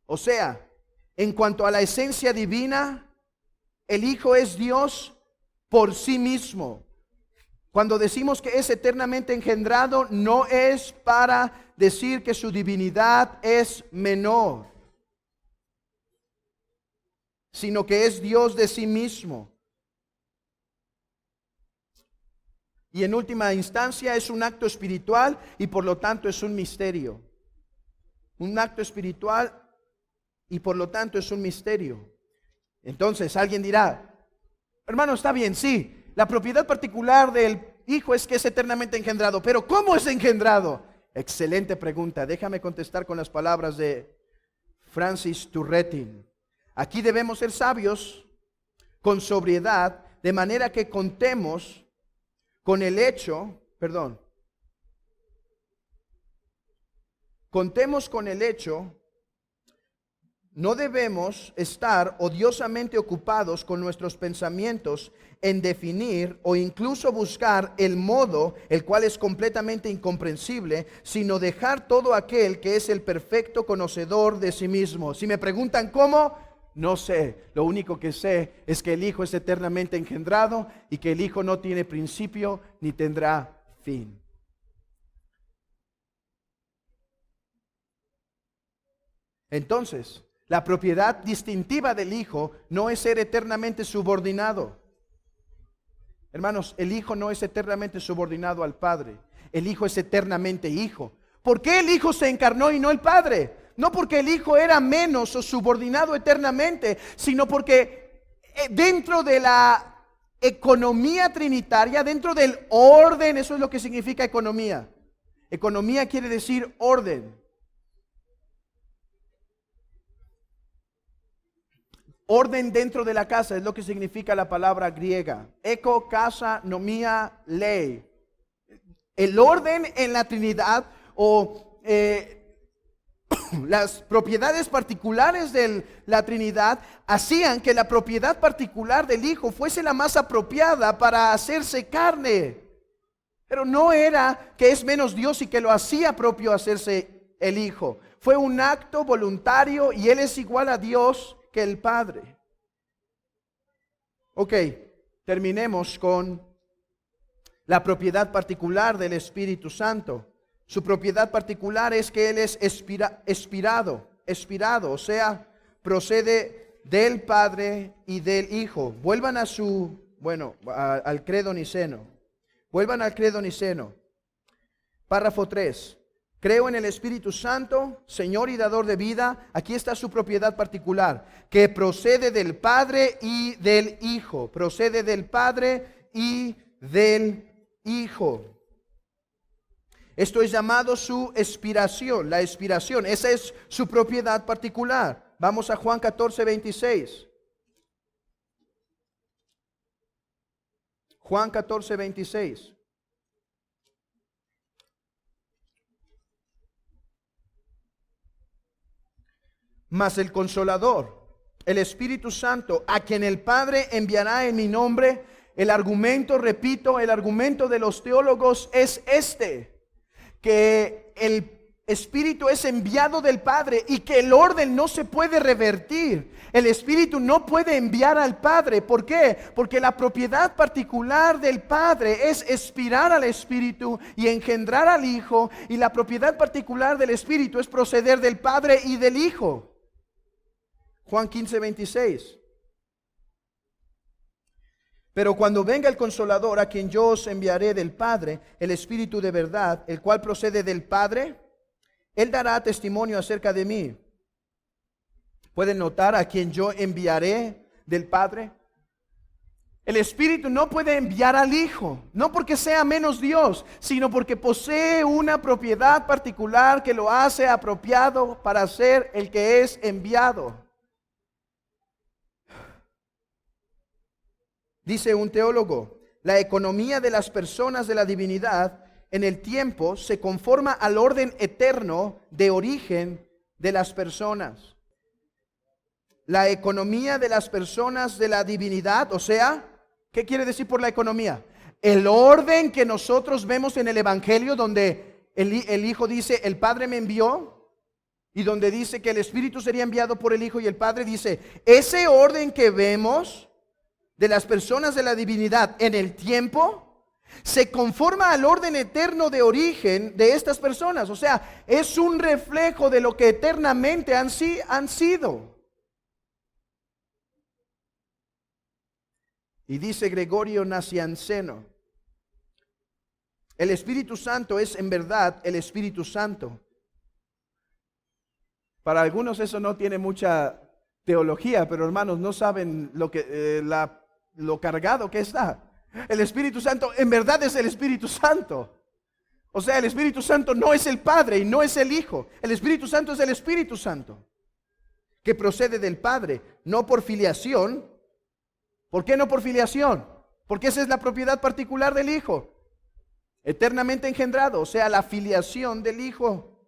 O sea, en cuanto a la esencia divina, el Hijo es Dios por sí mismo. Cuando decimos que es eternamente engendrado, no es para decir que su divinidad es menor, sino que es Dios de sí mismo. Y en última instancia es un acto espiritual y por lo tanto es un misterio. Un acto espiritual y por lo tanto es un misterio. Entonces alguien dirá, hermano, está bien, sí, la propiedad particular del Hijo es que es eternamente engendrado, pero ¿cómo es engendrado? Excelente pregunta. Déjame contestar con las palabras de Francis Turretin. Aquí debemos ser sabios con sobriedad, de manera que contemos con el hecho, no debemos estar odiosamente ocupados con nuestros pensamientos en definir o incluso buscar el modo, el cual es completamente incomprensible, sino dejar todo aquel que es el perfecto conocedor de sí mismo. Si me preguntan cómo, no sé. Lo único que sé es que el Hijo es eternamente engendrado y que el Hijo no tiene principio ni tendrá fin. Entonces, la propiedad distintiva del Hijo no es ser eternamente subordinado. Hermanos, el Hijo no es eternamente subordinado al Padre. El Hijo es eternamente Hijo. ¿Por qué el Hijo se encarnó y no el Padre? No porque el Hijo era menos o subordinado eternamente, sino porque dentro de la economía trinitaria, dentro del orden, eso es lo que significa economía. Economía quiere decir orden. Orden dentro de la casa es lo que significa la palabra griega. Eco, casa, nomía, ley. El orden en la Trinidad o las propiedades particulares de la Trinidad hacían que la propiedad particular del Hijo fuese la más apropiada para hacerse carne. Pero no era que es menos Dios y que lo hacía propio hacerse el Hijo. Fue un acto voluntario y Él es igual a Dios que el Padre. Ok, terminemos con la propiedad particular del Espíritu Santo. Su propiedad particular es que Él es expirado, o sea, procede del Padre y del Hijo. Vuelvan al credo niceno. Vuelvan al credo niceno. Párrafo 3. Creo en el Espíritu Santo, Señor y dador de vida. Aquí está su propiedad particular, que procede del Padre y del Hijo. Procede del Padre y del Hijo. Esto es llamado su expiración, la expiración. Esa es su propiedad particular. Vamos a Juan 14:26. Juan 14:26. Mas el Consolador, el Espíritu Santo, a quien el Padre enviará en mi nombre. El argumento, repito, el argumento de los teólogos es que el Espíritu es enviado del Padre y que el orden no se puede revertir. El Espíritu no puede enviar al Padre. ¿Por qué? Porque la propiedad particular del Padre es expirar al Espíritu y engendrar al Hijo, y la propiedad particular del Espíritu es proceder del Padre y del Hijo. Juan 15:26. Pero cuando venga el Consolador, a quien yo os enviaré del Padre, el Espíritu de verdad, el cual procede del Padre, Él dará testimonio acerca de mí. ¿Pueden notar a quien yo enviaré del Padre? El Espíritu no puede enviar al Hijo, no porque sea menos Dios, sino porque posee una propiedad particular que lo hace apropiado para ser el que es enviado. Dice un teólogo, la economía de las personas de la divinidad en el tiempo se conforma al orden eterno de origen de las personas. La economía de las personas de la divinidad, o sea, ¿qué quiere decir por la economía? El orden que nosotros vemos en el Evangelio, donde el Hijo dice, el Padre me envió, y donde dice que el Espíritu sería enviado por el Hijo, y el Padre dice, ese orden que vemos de las personas de la divinidad en el tiempo se conforma al orden eterno de origen de estas personas. O sea, es un reflejo de lo que eternamente han sido. Y dice Gregorio Nacianceno, el Espíritu Santo es en verdad el Espíritu Santo. Para algunos eso no tiene mucha teología, pero hermanos, no saben lo cargado que está. El Espíritu Santo en verdad es el Espíritu Santo. O sea, el Espíritu Santo no es el Padre y no es el Hijo. El Espíritu Santo es el Espíritu Santo, que procede del Padre, no por filiación. ¿Por qué no por filiación? Porque esa es la propiedad particular del Hijo, eternamente engendrado, o sea, la filiación del Hijo.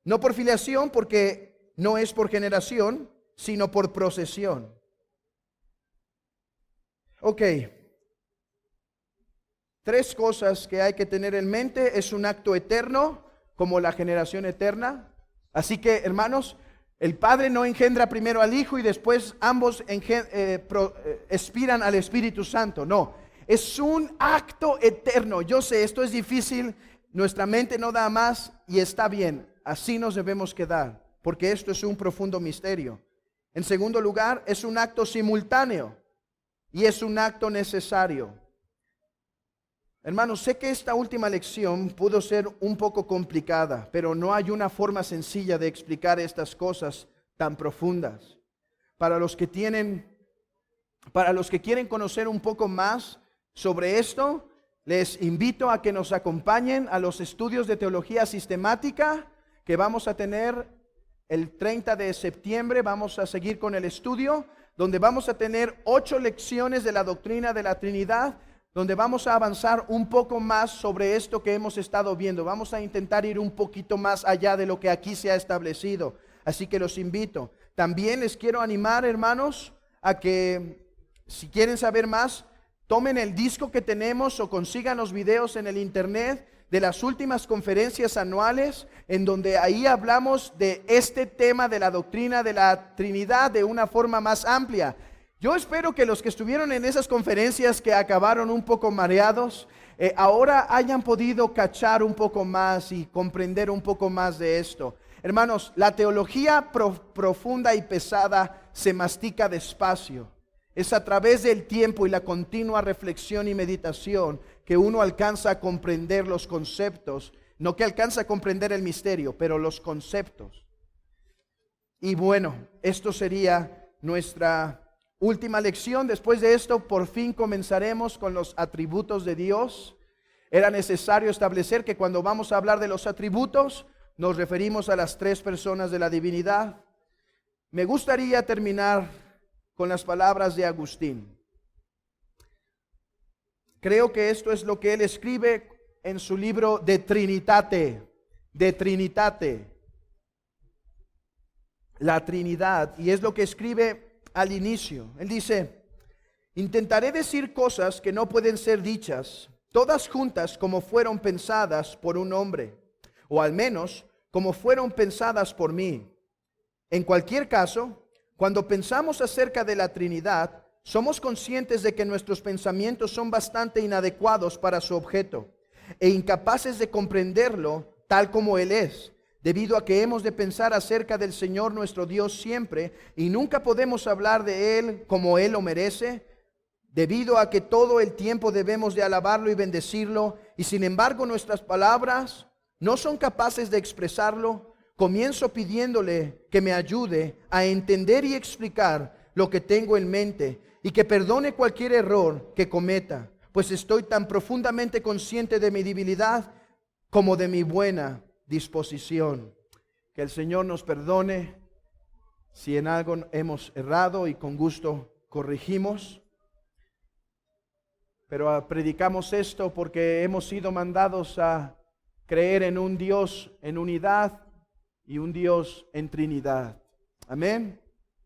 No por filiación, porque no es por generación, sino por procesión. Ok. 3 cosas que hay que tener en mente. Es un acto eterno, como la generación eterna. Así que, hermanos, el Padre no engendra primero al Hijo y después ambos expiran al Espíritu Santo. No, es un acto eterno. Yo sé, esto es difícil, nuestra mente no da más y está bien. Así nos debemos quedar, porque esto es un profundo misterio. En segundo lugar, es un acto simultáneo y es un acto necesario. Hermanos, sé que esta última lección pudo ser un poco complicada, pero no hay una forma sencilla de explicar estas cosas tan profundas. Para los que quieren conocer un poco más sobre esto, les invito a que nos acompañen a los estudios de teología sistemática que vamos a tener el 30 de septiembre. Vamos a seguir con el estudio, donde vamos a tener 8 lecciones de la doctrina de la Trinidad, donde vamos a avanzar un poco más sobre esto que hemos estado viendo. Vamos a intentar ir un poquito más allá de lo que aquí se ha establecido. Así que los invito. También les quiero animar, hermanos, a que si quieren saber más, tomen el disco que tenemos o consigan los videos en el internet de las últimas conferencias anuales, en donde ahí hablamos de este tema de la doctrina de la Trinidad de una forma más amplia. Yo espero que los que estuvieron en esas conferencias que acabaron un poco mareados, ahora hayan podido cachar un poco más y comprender un poco más de esto. Hermanos, la teología profunda y pesada se mastica despacio. Es a través del tiempo y la continua reflexión y meditación que uno alcanza a comprender los conceptos. No que alcanza a comprender el misterio, pero los conceptos. Y bueno, esto sería nuestra última lección. Después de esto, por fin comenzaremos con los atributos de Dios. Era necesario establecer que cuando vamos a hablar de los atributos, nos referimos a las 3 personas de la divinidad. Me gustaría terminar con las palabras de Agustín. Creo que esto es lo que él escribe en su libro De Trinitate. De Trinitate. La Trinidad. Y es lo que escribe al inicio. Él dice: intentaré decir cosas que no pueden ser dichas, todas juntas como fueron pensadas por un hombre, o al menos como fueron pensadas por mí. En cualquier caso, cuando pensamos acerca de la Trinidad, somos conscientes de que nuestros pensamientos son bastante inadecuados para su objeto e incapaces de comprenderlo tal como Él es, debido a que hemos de pensar acerca del Señor nuestro Dios siempre y nunca podemos hablar de Él como Él lo merece, debido a que todo el tiempo debemos de alabarlo y bendecirlo, y sin embargo nuestras palabras no son capaces de expresarlo. comienzo pidiéndole que me ayude a entender y explicar lo que tengo en mente y que perdone cualquier error que cometa, pues estoy tan profundamente consciente de mi debilidad como de mi buena disposición. Que el Señor nos perdone si en algo hemos errado y con gusto corregimos. Pero predicamos esto porque hemos sido mandados a creer en un Dios en unidad y un Dios en Trinidad. Amén.